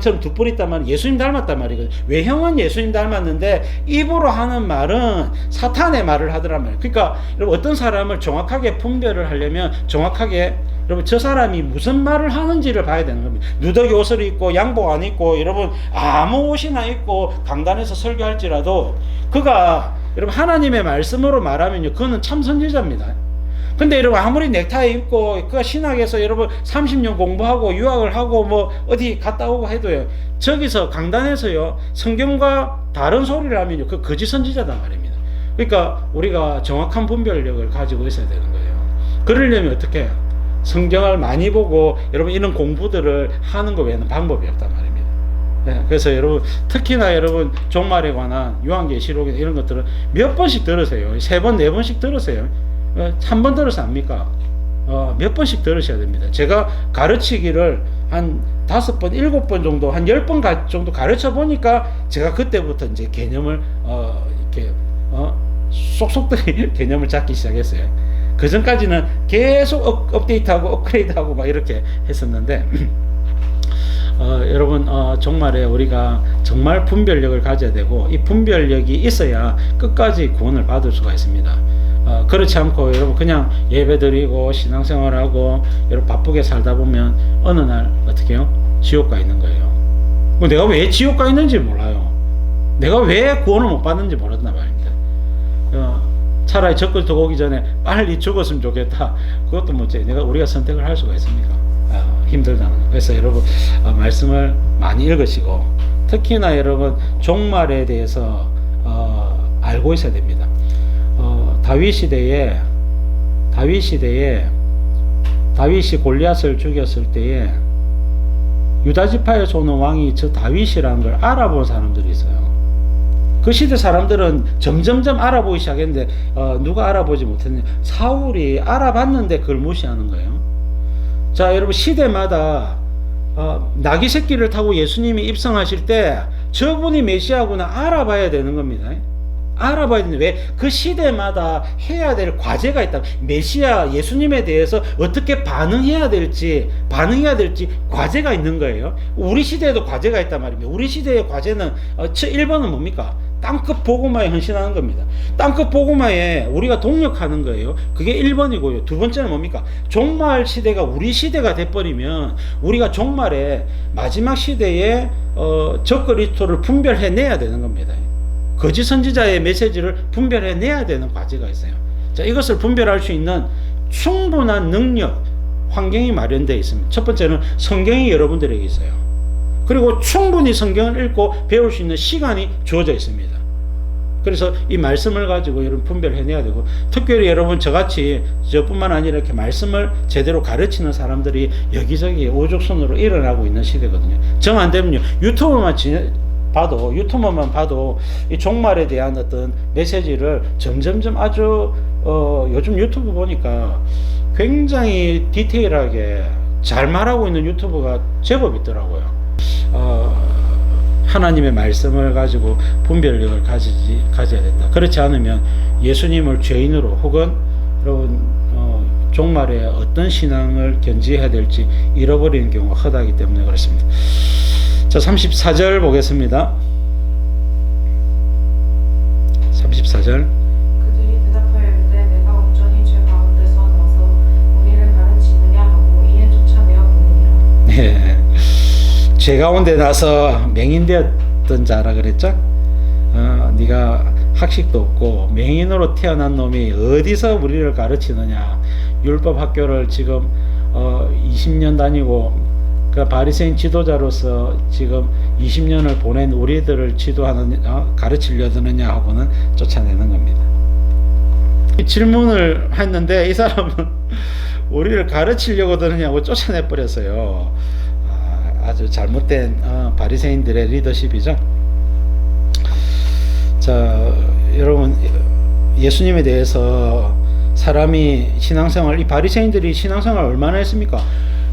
처럼 두 뿔 있단 말은 예수님 닮았단 말이거든요. 외형은 예수님 닮았는데 입으로 하는 말은 사탄의 말을 하더란 말이에요. 그러니까 여러분 어떤 사람을 정확하게 분별을 하려면 정확하게 여러분 저 사람이 무슨 말을 하는지를 봐야 되는 겁니다. 누더기 옷을 입고 양복 안 입고 여러분 아무 옷이나 입고 강단에서 설교할지라도 그가 여러분 하나님의 말씀으로 말하면요 그거는 참 선지자입니다. 근데 여러분 아무리 넥타이 입고 그 신학에서 여러분 30년 공부하고 유학을 하고 뭐 어디 갔다 오고 해도요 저기서 강단에서요 성경과 다른 소리를 하면요 그 거짓 선지자단 말입니다. 그러니까 우리가 정확한 분별력을 가지고 있어야 되는 거예요. 그러려면 어떻게 해요? 성경을 많이 보고 여러분 이런 공부들을 하는 것 외에는 방법이 없단 말입니다. 네, 그래서 여러분 특히나 여러분 종말에 관한 요한계시록이나 이런 것들은 몇 번씩 들으세요. 3번 4번씩 들으세요. 한 번 들어서 압니까? 몇 번씩 들으셔야 됩니다. 제가 가르치기를 한 5번, 7번 정도, 한 10번 정도 가르쳐 보니까 제가 그때부터 이제 개념을, 이렇게, 쏙쏙들이 개념을 잡기 시작했어요. 그 전까지는 계속 업데이트하고 업그레이드하고 막 이렇게 했었는데, 여러분, 정말에 우리가 정말 분별력을 가져야 되고, 이 분별력이 있어야 끝까지 구원을 받을 수가 있습니다. 그렇지 않고 여러분 그냥 예배드리고 신앙생활하고 여러분 바쁘게 살다 보면 어느 날 어떻게 해요? 지옥 가 있는 거예요. 내가 왜 지옥 가 있는지 몰라요. 내가 왜 구원을 못 받는지 모른단 말입니다. 차라리 적을 두고 오기 전에 빨리 죽었으면 좋겠다. 그것도 뭐지? 우리가 선택을 할 수가 있습니까? 힘들다는 거. 그래서 여러분 말씀을 많이 읽으시고 특히나 여러분 종말에 대해서 알고 있어야 됩니다. 다윗 시대에 다윗이 골리앗을 죽였을 때에 유다 지파에서 오는 왕이 저 다윗이라는 걸 알아본 사람들이 있어요. 그 시대 사람들은 점점점 알아보기 시작했는데 누가 알아보지 못했냐? 사울이 알아봤는데 그걸 무시하는 거예요. 자, 여러분 시대마다 나귀 새끼를 타고 예수님이 입성하실 때 저분이 메시아구나 알아봐야 되는 겁니다. 알아봐야 되는데 왜? 그 시대마다 해야 될 과제가 있다. 메시아 예수님에 대해서 어떻게 반응해야 될지 과제가 있는 거예요. 우리 시대에도 과제가 있단 말입니다. 우리 시대의 과제는 1번은 뭡니까? 땅끝 복음화에 헌신하는 겁니다. 땅끝 복음화에 우리가 동력하는 거예요. 그게 1번이고요. 두 번째는 뭡니까? 종말 시대가 우리 시대가 돼버리면 우리가 종말에 마지막 시대에 적그리스도를 분별해내야 되는 겁니다. 거짓 선지자의 메시지를 분별해내야 되는 과제가 있어요. 자, 이것을 분별할 수 있는 충분한 능력, 환경이 마련되어 있습니다. 첫 번째는 성경이 여러분들에게 있어요. 그리고 충분히 성경을 읽고 배울 수 있는 시간이 주어져 있습니다. 그래서 이 말씀을 가지고 여러분 분별해내야 되고, 특별히 여러분 저같이 저뿐만 아니라 이렇게 말씀을 제대로 가르치는 사람들이 여기저기 오죽순으로 일어나고 있는 시대거든요. 정 안 되면요, 유튜브만 봐도 이 종말에 대한 어떤 메시지를 점점점 아주 요즘 유튜브 보니까 굉장히 디테일하게 잘 말하고 있는 유튜브가 제법 있더라고요. 하나님의 말씀을 가지고 분별력을 가져야 된다. 그렇지 않으면 예수님을 죄인으로 혹은 여러분 종말에 어떤 신앙을 견지해야 될지 잃어버리는 경우가 허다하기 때문에 그렇습니다. 자, 34절 보겠습니다. 34절. 그들이 대답하였는데 내가 온전히 죄 가운데서 나서 우리를 가르치느냐 하고 이에 쫓아내어 보내니라. 네. 죄 가운데 나서 맹인되었던 자라 그랬죠? 네가 학식도 없고 맹인으로 태어난 놈이 어디서 우리를 가르치느냐? 율법 학교를 지금 20년 다니고 그 바리새인 지도자로서 지금 20년을 보낸 우리들을 지도하는 가르치려느냐 하고는 쫓아내는 겁니다. 이 질문을 했는데 이 사람은 우리를 가르치려고 드느냐고 쫓아내 버렸어요. 아주 잘못된 바리새인들의 리더십이죠. 자, 여러분 예수님에 대해서 사람이 신앙생활, 이 바리새인들이 신앙생활 얼마나 했습니까?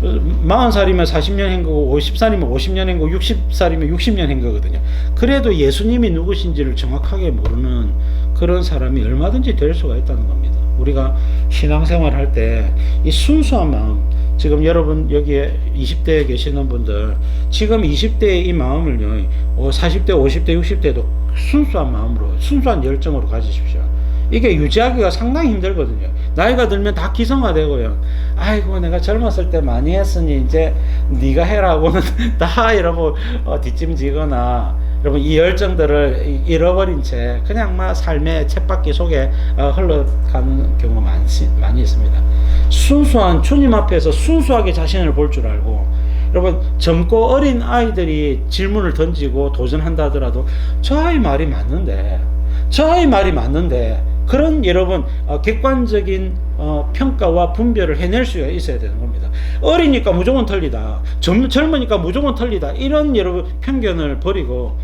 40살이면 40년 한 거고 50살이면 50년 한 거고 60살이면 60년 한 거거든요. 그래도 예수님이 누구신지를 정확하게 모르는 그런 사람이 얼마든지 될 수가 있다는 겁니다. 우리가 신앙생활 할 때 이 순수한 마음, 지금 여러분 여기에 20대에 계시는 분들 지금 20대의 이 마음을요 40대 50대 60대도 순수한 마음으로 순수한 열정으로 가지십시오. 이게 유지하기가 상당히 힘들거든요. 나이가 들면 다 기성화되고요. 아이고 내가 젊었을 때 많이 했으니 이제 네가 해라고는 다 이러고 뒷짐지거나 여러분 이 열정들을 잃어버린 채 그냥 막 삶의 쳇바퀴 속에 흘러가는 경우가 많이 있습니다. 순수한 주님 앞에서 순수하게 자신을 볼 줄 알고, 여러분 젊고 어린 아이들이 질문을 던지고 도전한다 하더라도 저 아이 말이 맞는데 그런 여러분 객관적인 평가와 분별을 해낼 수가 있어야 되는 겁니다. 어리니까 무조건 틀리다, 젊으니까 무조건 틀리다, 이런 여러분 편견을 버리고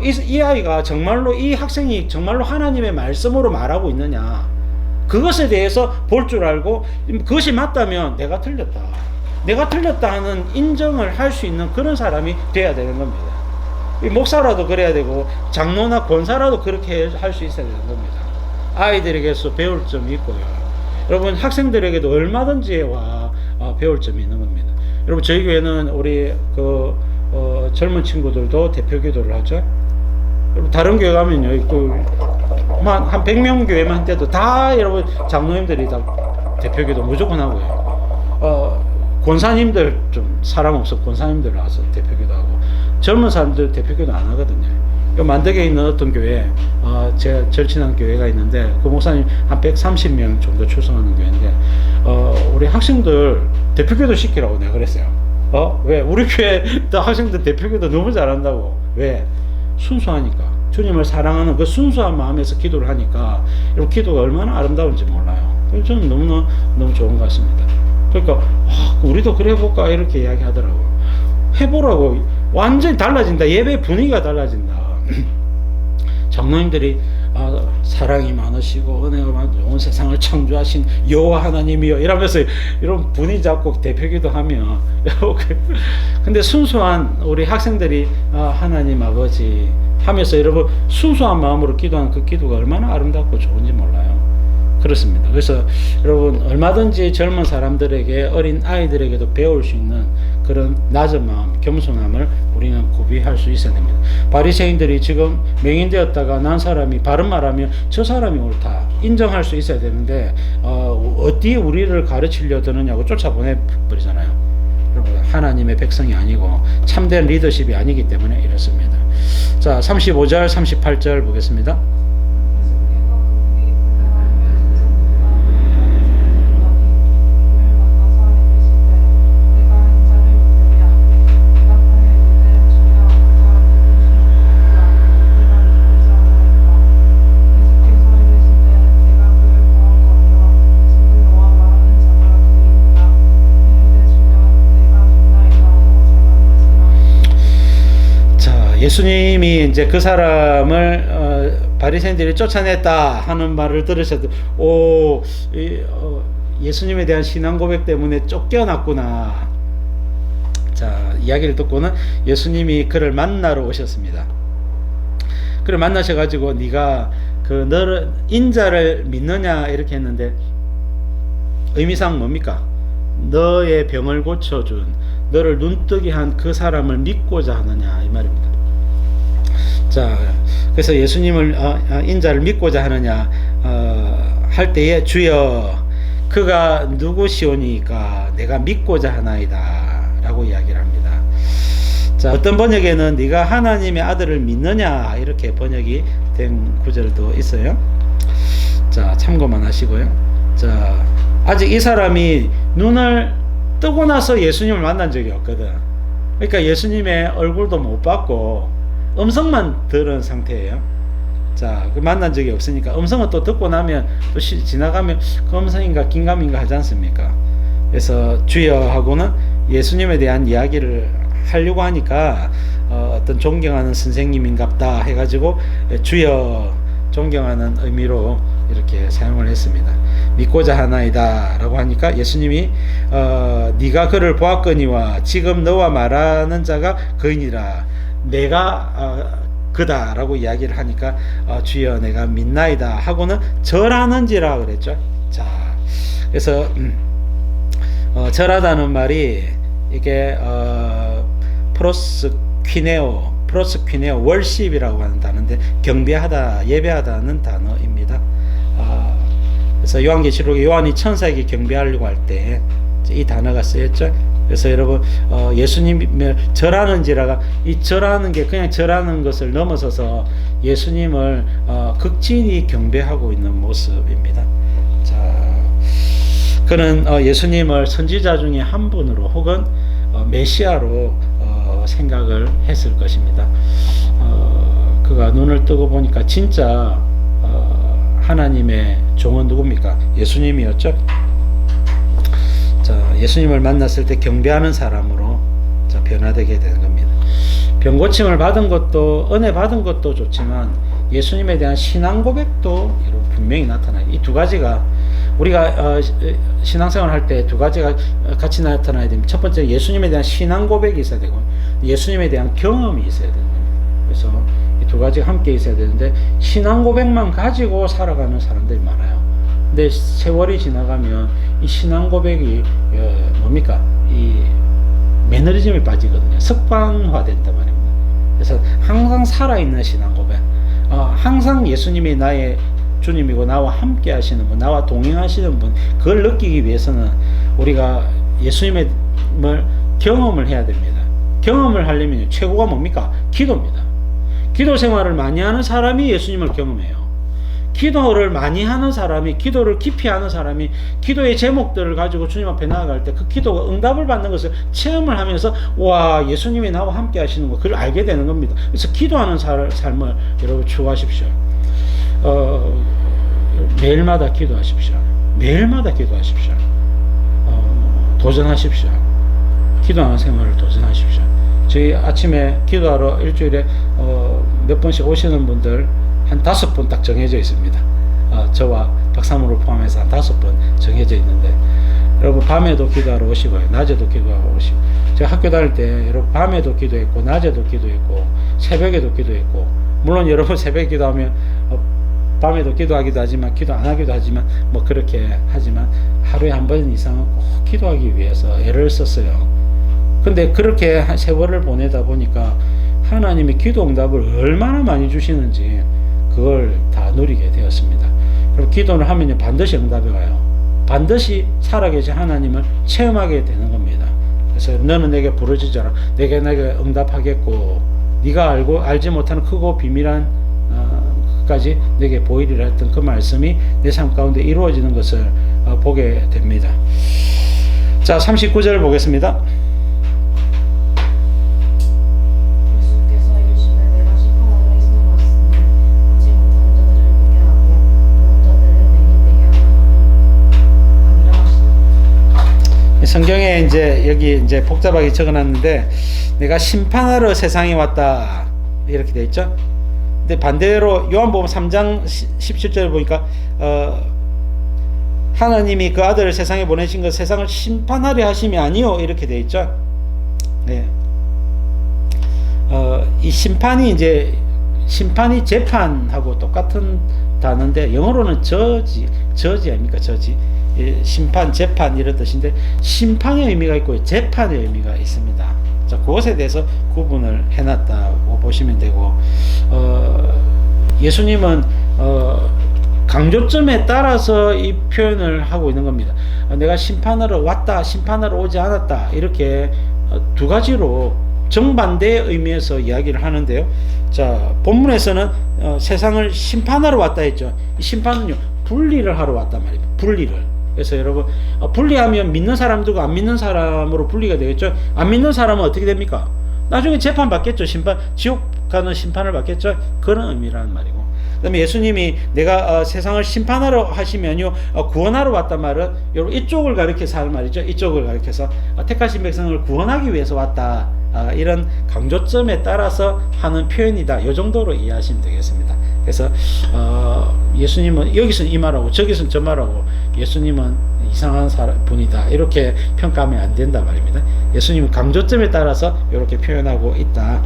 이 아이가 정말로, 이 학생이 정말로 하나님의 말씀으로 말하고 있느냐, 그것에 대해서 볼 줄 알고 그것이 맞다면 내가 틀렸다 하는 인정을 할 수 있는 그런 사람이 돼야 되는 겁니다. 목사라도 그래야 되고 장로나 권사라도 그렇게 할 수 있어야 되는 겁니다. 아이들에게서 배울 점이 있고요. 여러분 학생들에게도 얼마든지 배울 점이 있는 겁니다. 여러분 저희 교회는 우리 젊은 친구들도 대표 기도를 하죠. 여러분 다른 교회 가면요 한 100명 교회만 한때도 다 여러분 장로님들이 다 대표 기도 무조건 하고요. 권사님들 좀 사람 없어 권사님들 나와서 대표 기도 하고, 젊은 사람들 대표 기도 안 하거든요. 만덕에 있는 어떤 교회, 제가 절친한 교회가 있는데 그 목사님 한 130명 정도 출석하는 교회인데 우리 학생들 대표기도 시키라고 내가 그랬어요. 왜? 우리 교회 학생들 대표기도 너무 잘한다고. 왜? 순수하니까. 주님을 사랑하는 그 순수한 마음에서 기도를 하니까 이런 기도가 얼마나 아름다운지 몰라요. 그래서 저는 너무 좋은 것 같습니다. 그러니까 우리도 그래 볼까 이렇게 이야기하더라고요. 해보라고. 완전히 달라진다. 예배 분위기가 달라진다. 장로님들이 사랑이 많으시고 은혜가 온 세상을 창조하신 여호와 하나님이여 이러면서 이런 분위기 잡고 대표기도 하며 근데 순수한 우리 학생들이 하나님 아버지 하면서 여러분 순수한 마음으로 기도하는 그 기도가 얼마나 아름답고 좋은지 몰라요. 그렇습니다. 그래서 여러분 얼마든지 젊은 사람들에게, 어린 아이들에게도 배울 수 있는 그런 낮은 마음, 겸손함을 우리는 구비할 수 있어야 됩니다. 바리새인들이 지금 맹인되었다가 난 사람이 바른 말하면 저 사람이 옳다 인정할 수 있어야 되는데 어디에 우리를 가르치려 드느냐고 쫓아보내버리잖아요. 여러분 하나님의 백성이 아니고 참된 리더십이 아니기 때문에 이렇습니다. 자 35절 38절 보겠습니다. 예수님이 이제 그 사람을 바리새인들이 쫓아냈다 하는 말을 들으셔도 예수님에 대한 신앙 고백 때문에 쫓겨났구나. 자, 이야기를 듣고는 예수님이 그를 만나러 오셨습니다. 그를 만나셔가지고 네가 너를 인자를 믿느냐 이렇게 했는데 의미상 뭡니까? 너의 병을 고쳐준, 너를 눈뜨게 한 그 사람을 믿고자 하느냐 이 말입니다. 자, 그래서 예수님을 인자를 믿고자 하느냐 할 때에 주여 그가 누구시오니까 내가 믿고자 하나이다 라고 이야기를 합니다. 자, 어떤 번역에는 네가 하나님의 아들을 믿느냐 이렇게 번역이 된 구절도 있어요. 자, 참고만 하시고요. 자, 아직 이 사람이 눈을 뜨고 나서 예수님을 만난 적이 없거든. 그러니까 예수님의 얼굴도 못 봤고 음성만 들은 상태예요. 자, 만난 적이 없으니까 음성은 또 듣고 나면 또 지나가면 그 음성인가 긴감인가 하지 않습니까? 그래서 주여 하고는 예수님에 대한 이야기를 하려고 하니까 어떤 존경하는 선생님인갑다 해가지고 주여 존경하는 의미로 이렇게 사용을 했습니다. 믿고자 하나이다 라고 하니까 예수님이 네가 그를 보았거니와 지금 너와 말하는 자가 그이니라. 내가 그다 라고 이야기를 하니까 주여 내가 믿나이다 하고는 절하는지라 그랬죠. 자, 그래서 절하다는 말이 이게 프로스퀴네오 월십이라고 하는 단어인데 경배하다, 예배하다는 단어입니다. 그래서 요한계시록에 요한이 천사에게 경배하려고 할 때 이 단어가 쓰였죠. 그래서 여러분 예수님을 절하는지라가 이 절하는 게 그냥 절하는 것을 넘어서서 예수님을 극진히 경배하고 있는 모습입니다. 자, 그는 예수님을 선지자 중에 한 분으로 혹은 메시아로 생각을 했을 것입니다. 그가 눈을 뜨고 보니까 진짜 하나님의 종은 누굽니까? 예수님이었죠. 자, 예수님을 만났을 때 경배하는 사람으로 변화되게 되는 겁니다. 병 고침을 받은 것도 은혜 받은 것도 좋지만 예수님에 대한 신앙 고백도 분명히 나타나요. 이 두 가지가 우리가 신앙생활 할 때 두 가지가 같이 나타나야 됩니다. 첫 번째 예수님에 대한 신앙 고백이 있어야 되고 예수님에 대한 경험이 있어야 되는 겁니다. 그래서 이 두 가지가 함께 있어야 되는데 신앙 고백만 가지고 살아가는 사람들이 많아요. 근데 세월이 지나가면 이 신앙 고백이 뭡니까? 이 매너리즘에 빠지거든요. 습관화된단 말입니다. 그래서 항상 살아있는 신앙 고백, 항상 예수님이 나의 주님이고 나와 함께 하시는 분, 나와 동행하시는 분, 그걸 느끼기 위해서는 우리가 예수님을 경험을 해야 됩니다. 경험을 하려면 최고가 뭡니까? 기도입니다. 기도 생활을 많이 하는 사람이 예수님을 경험해요. 기도를 많이 하는 사람이, 기도를 깊이 하는 사람이 기도의 제목들을 가지고 주님 앞에 나아갈 때 그 기도가 응답을 받는 것을 체험을 하면서 와, 예수님이 나와 함께 하시는 거, 그걸 알게 되는 겁니다. 그래서 기도하는 삶을 여러분 추구하십시오. 매일마다 기도하십시오. 매일마다 기도하십시오. 도전하십시오. 기도하는 생활을 도전하십시오. 저희 아침에 기도하러 일주일에 몇 번씩 오시는 분들 한 5번 딱 정해져 있습니다. 저와 박사모를 포함해서 한 5번 정해져 있는데 여러분 밤에도 기도하러 오시고요. 낮에도 기도하러 오시고 제가 학교 다닐 때 여러분 밤에도 기도했고 낮에도 기도했고 새벽에도 기도했고 물론 여러분 새벽에 기도하면 밤에도 기도하기도 하지만 기도 안 하기도 하지만 뭐 그렇게 하지만 하루에 한 번 이상은 꼭 기도하기 위해서 애를 썼어요. 근데 그렇게 세월을 보내다 보니까 하나님이 기도 응답을 얼마나 많이 주시는지 그걸 다 누리게 되었습니다. 그리고 기도를 하면 반드시 응답이 와요. 반드시 살아계신 하나님을 체험하게 되는 겁니다. 그래서 너는 내게 부르짖어라. 내게 응답하겠고 네가 알지 못하는 크고 비밀한 까지 내게 보이리라 했던 그 말씀이 내 삶 가운데 이루어지는 것을 보게 됩니다. 자, 39절 보겠습니다. 성경에 이제 여기 이제 복잡하게 적어놨는데 내가 심판하러 세상에 왔다 이렇게 돼 있죠. 근데 반대로 요한복음 3장 17절 보니까 하나님이 그 아들을 세상에 보내신 것 세상을 심판하려 하심이 아니요 이렇게 돼 있죠. 네. 이 심판이 재판하고 똑같은 단어인데 영어로는 저지 아닙니까? 저지. 심판, 재판 이런 뜻인데 심판의 의미가 있고 재판의 의미가 있습니다. 자, 그것에 대해서 구분을 해놨다고 보시면 되고 예수님은 강조점에 따라서 이 표현을 하고 있는 겁니다. 내가 심판하러 왔다, 심판하러 오지 않았다 이렇게 두 가지로 정반대의 의미에서 이야기를 하는데요. 자, 본문에서는 세상을 심판하러 왔다 했죠. 이 심판은요 분리를 하러 왔단 말입니다. 분리를. 그래서 여러분 분리하면 믿는 사람들과 안 믿는 사람으로 분리가 되겠죠. 안 믿는 사람은 어떻게 됩니까? 나중에 재판 받겠죠. 심판, 지옥 가는 심판을 받겠죠. 그런 의미라는 말이고, 그 다음에 예수님이 내가 세상을 심판하러 하시면요 구원하러 왔단 말은 여러분 이쪽을 가리켜서 하는 말이죠. 이쪽을 가리켜서 택하신 백성을 구원하기 위해서 왔다, 이런 강조점에 따라서 하는 표현이다. 이 정도로 이해하시면 되겠습니다. 그래서 예수님은 여기서는 이 말하고 저기서는 저 말하고 예수님은 이상한 분이다 이렇게 평가하면 안 된다 말입니다. 예수님은 강조점에 따라서 이렇게 표현하고 있다.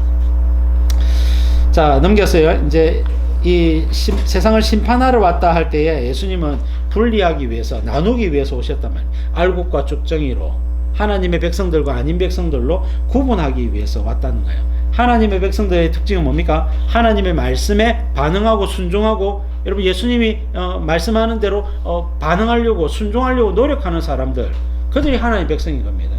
자, 넘겼어요. 이제 이 세상을 심판하러 왔다 할 때에 예수님은 분리하기 위해서, 나누기 위해서 오셨단 말이에요. 알곡과 쭉정이로 하나님의 백성들과 아닌 백성들로 구분하기 위해서 왔다는 거예요. 하나님의 백성들의 특징은 뭡니까? 하나님의 말씀에 반응하고 순종하고, 여러분 예수님이 말씀하는 대로 반응하려고 순종하려고 노력하는 사람들, 그들이 하나님의 백성인 겁니다.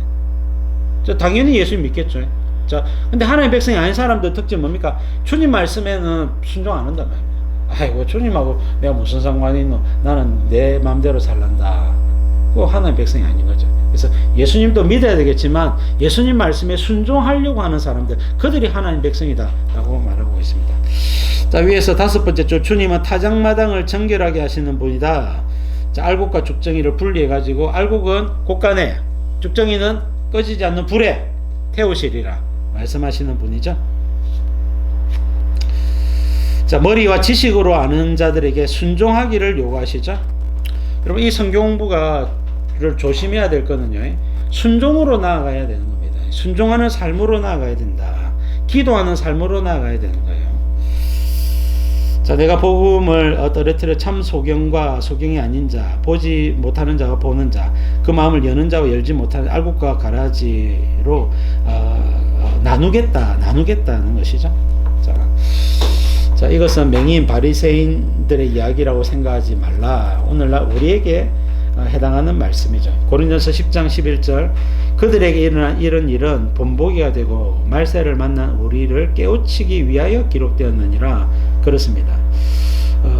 당연히 예수님 믿겠죠. 자, 근데 하나님의 백성이 아닌 사람들 특징은 뭡니까? 주님 말씀에는 순종 안 한단 말입니다. 아이고 주님하고 내가 무슨 상관이 있노? 나는 내 마음대로 살란다. 그거 하나님의 백성이 아닌 거죠. 그래서 예수님도 믿어야 되겠지만 예수님 말씀에 순종하려고 하는 사람들, 그들이 하나님 백성이다 라고 말하고 있습니다. 자, 위에서 5번째 줄, 주님은 타작마당을 정결하게 하시는 분이다. 자, 알곡과 죽정이를 분리해 가지고, 알곡은 곳간에, 죽정이는 꺼지지 않는 불에 태우시리라 말씀하시는 분이죠. 자, 머리와 지식으로 아는 자들에게 순종하기를 요구하시죠. 여러분 이 성경 공부가를 조심해야 될 거는요, 순종으로 나아가야 되는 겁니다. 순종하는 삶으로 나아가야 된다. 기도하는 삶으로 나아가야 되는 거예요. 자, 내가 복음을 떨어뜨려 참 소경과 소경이 아닌 자, 보지 못하는 자와 보는 자, 그 마음을 여는 자와 열지 못하는 알곡과 가라지로 나누겠다는 것이죠. 자, 이것은 맹인 바리새인들의 이야기라고 생각하지 말라. 오늘날 우리에게 해당하는 말씀이죠. 고린도서 10장 11절, 그들에게 일어난 이런 일은 본보기가 되고 말세를 만난 우리를 깨우치기 위하여 기록되었느니라. 그렇습니다.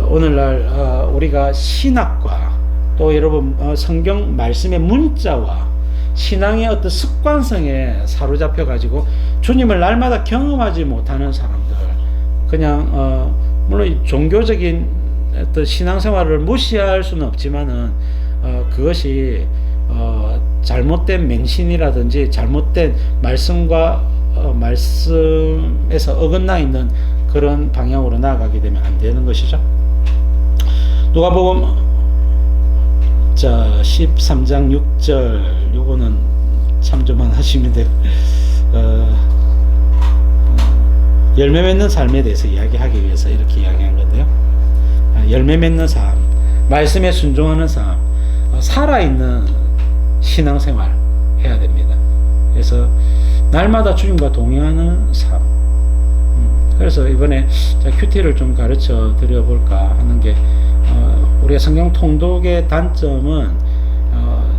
오늘날 우리가 신학과 또 여러분 성경 말씀의 문자와 신앙의 어떤 습관성에 사로잡혀 가지고 주님을 날마다 경험하지 못하는 사람들, 그냥 물론 종교적인 어떤 신앙생활을 무시할 수는 없지만은 그것이 잘못된 맹신이라든지 잘못된 말씀과 말씀에서 어긋나 있는 그런 방향으로 나아가게 되면 안 되는 것이죠. 누가복음 13장 6절, 요거는 참조만 하시면 돼요. 열매 맺는 삶에 대해서 이야기하기 위해서 이렇게 이야기한 건데요. 열매 맺는 삶, 말씀에 순종하는 삶, 살아있는 신앙생활 해야 됩니다. 그래서 날마다 주님과 동행하는 삶. 그래서 이번에 큐티를 좀 가르쳐 드려볼까 하는 게, 우리가 성경 통독의 단점은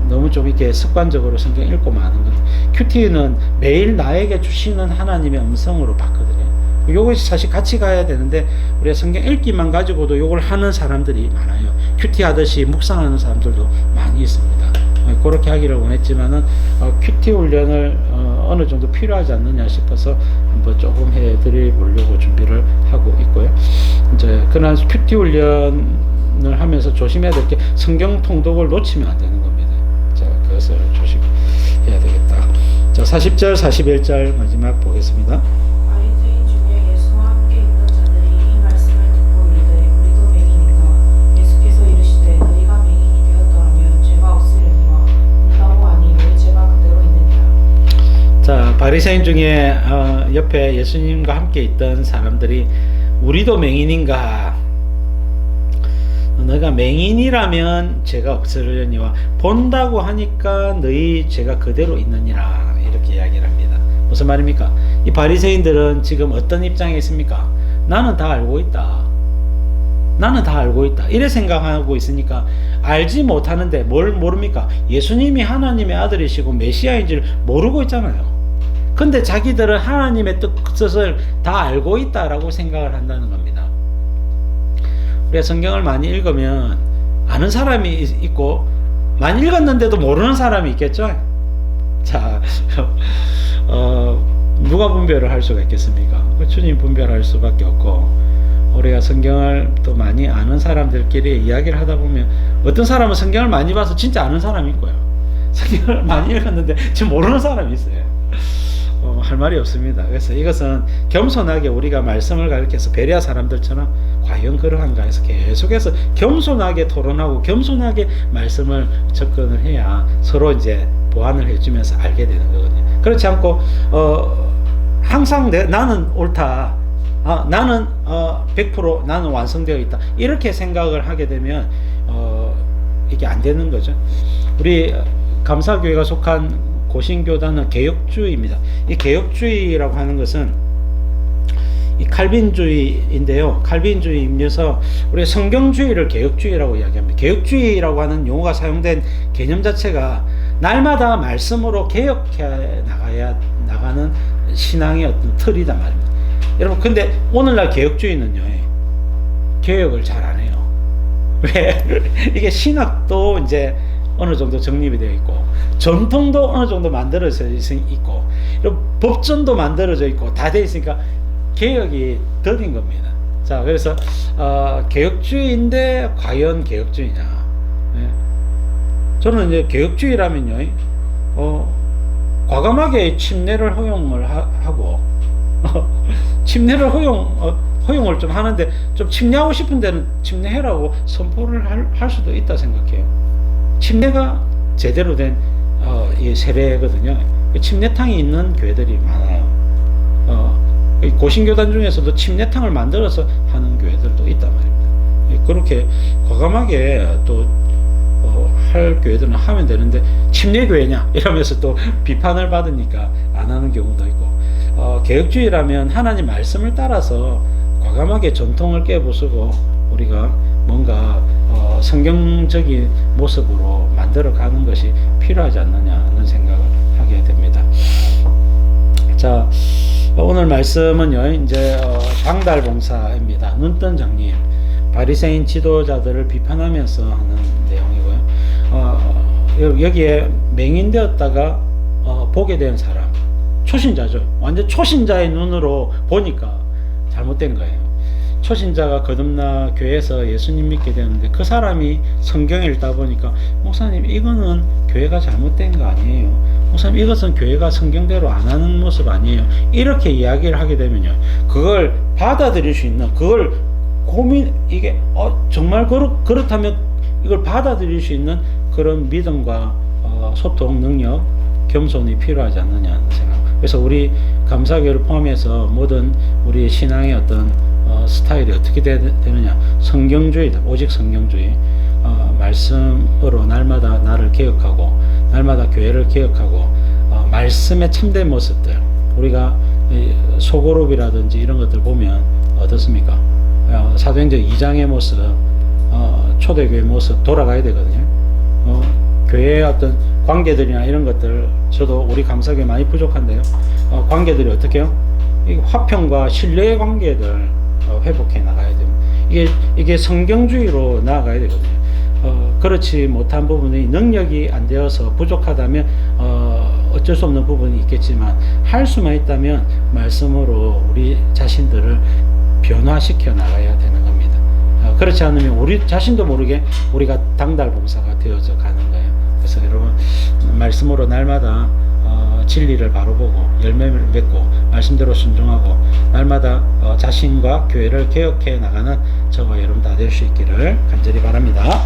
너무 좀 이렇게 습관적으로 성경 읽고 마는 것. 큐티는 매일 나에게 주시는 하나님의 음성으로 받거든요. 요것이 사실 같이 가야 되는데 우리가 성경 읽기만 가지고도 요걸 하는 사람들이 많아요. 큐티 하듯이 묵상하는 사람들도 많이 있습니다. 그렇게 하기를 원했지만은 큐티 훈련을 어느 정도 필요하지 않느냐 싶어서 한번 조금 해드려 보려고 준비를 하고 있고요. 이제 그러나 큐티 훈련을 하면서 조심해야 될 게 성경 통독을 놓치면 안 되는 겁니다. 자, 그것을 조심해야 되겠다. 자, 40절 41절 마지막 보겠습니다. 바리새인 중에 예수와 함께 있던 자들이 이 말씀을 듣고 이르되 우리도 맹인인가? 예수께서 이르시되 너희가 맹인이 되었더라면 죄가 없으려니와 온다고 하니 너희 죄가 그대로 있느니라. 자, 바리새인 중에 옆에 예수님과 함께 있던 사람들이 우리도 맹인인가? 너희가 맹인이라면 죄가 없으려니와 본다고 하니까 너희 죄가 그대로 있느니라. 이렇게 이야기를 합니다. 무슨 말입니까? 이 바리새인들은 지금 어떤 입장에 있습니까? 나는 다 알고 있다. 나는 다 알고 있다. 이래 생각하고 있으니까 알지 못하는데 뭘 모릅니까? 예수님이 하나님의 아들이시고 메시아인 줄 모르고 있잖아요. 근데 자기들은 하나님의 뜻을 다 알고 있다라고 생각을 한다는 겁니다. 우리가 성경을 많이 읽으면 아는 사람이 있고 많이 읽었는데도 모르는 사람이 있겠죠. 자, 누가 분별을 할 수가 있겠습니까? 주님 분별할 수밖에 없고, 우리가 성경을 또 많이 아는 사람들끼리 이야기를 하다 보면 어떤 사람은 성경을 많이 봐서 진짜 아는 사람이 있고요. 성경을 많이 읽었는데 지금 모르는 사람이 있어요. 할 말이 없습니다. 그래서 이것은 겸손하게 우리가 말씀을 가르쳐서 베레아 사람들처럼 과연 그러한가 해서 계속해서 겸손하게 토론하고 겸손하게 말씀을 접근을 해야 서로 이제 보완을 해주면서 알게 되는 거거든요. 그렇지 않고 항상 나는 옳다, 나는 100% 나는 완성되어 있다, 이렇게 생각을 하게 되면 이게 안 되는 거죠. 우리 감사교회가 속한 고신교단은 개혁주의입니다. 이 개혁주의라고 하는 것은 이 칼빈주의인데요. 칼빈주의이면서 우리 성경주의를 개혁주의라고 이야기합니다. 개혁주의라고 하는 용어가 사용된 개념 자체가 날마다 말씀으로 개혁해 나가는 신앙의 어떤 틀이다 말입니다. 여러분, 근데 오늘날 개혁주의는요, 개혁을 잘 안 해요. 왜? 이게 신학도 이제 어느 정도 정립이 되어 있고, 전통도 어느 정도 만들어져 있고, 법전도 만들어져 있고, 다 되어 있으니까 개혁이 더딘 겁니다. 자, 그래서 개혁주의인데 과연 개혁주의냐? 저는 이제 개혁주의라면요, 과감하게 침례를 허용을 하고 침례를 허용을 좀 하는데, 좀 침례하고 싶은 데는 침례해라고 선포를 할 수도 있다 생각해요. 침례가 제대로 된 이 세례거든요. 침례탕이 있는 교회들이 많아요. 고신교단 중에서도 침례탕을 만들어서 하는 교회들도 있단 말입니다. 그렇게 과감하게 또 할 교회들은 하면 되는데, 침례교회냐 이러면서 또 비판을 받으니까 안 하는 경우도 있고, 개혁주의라면 하나님 말씀을 따라서 과감하게 전통을 깨부수고 우리가 뭔가 성경적인 모습으로 만들어가는 것이 필요하지 않느냐는 생각을 하게 됩니다. 자, 오늘 말씀은요, 이제 장달봉사입니다. 눈뜬 장님, 바리새인 지도자들을 비판하면서 하는 내용이고요. 여기에 맹인되었다가 보게 된 사람, 초신자죠. 완전 초신자의 눈으로 보니까 잘못된 거예요. 초신자가 거듭나 교회에서 예수님 믿게 되는데, 그 사람이 성경 읽다 보니까, 목사님 이거는 교회가 잘못된 거 아니에요, 목사님 이것은 교회가 성경대로 안 하는 모습 아니에요, 이렇게 이야기를 하게 되면요, 그걸 받아들일 수 있는, 그걸 이게 정말 그렇다면 이걸 받아들일 수 있는 그런 믿음과 소통 능력, 겸손이 필요하지 않느냐는 생각. 그래서 우리 감사교회를 포함해서 모든 우리 신앙의 어떤 스타일이 어떻게 되느냐, 성경주의다. 오직 성경주의. 말씀으로 날마다 나를 개혁하고, 날마다 교회를 개혁하고, 말씀의 참된 모습들, 우리가 소그룹이라든지 이런 것들 보면 어떻습니까? 사도행전 2장의 모습, 초대교회 모습 돌아가야 되거든요. 교회의 어떤 관계들이나 이런 것들, 저도 우리 감사교회 많이 부족한데요, 관계들이 어떻게 해요? 화평과 신뢰의 관계들 회복해 나가야 됩니다. 이게 성경주의로 나아가야 되거든요. 그렇지 못한 부분이, 능력이 안 되어서 부족하다면 어쩔 수 없는 부분이 있겠지만, 할 수만 있다면 말씀으로 우리 자신들을 변화시켜 나가야 되는 겁니다. 그렇지 않으면 우리 자신도 모르게 우리가 당달봉사가 되어져 가는 거예요. 그래서 여러분, 말씀으로 날마다 진리를 바로 보고 열매를 맺고 말씀대로 순종하고 날마다 자신과 교회를 개혁해 나가는 저와 여러분 다 될 수 있기를 간절히 바랍니다.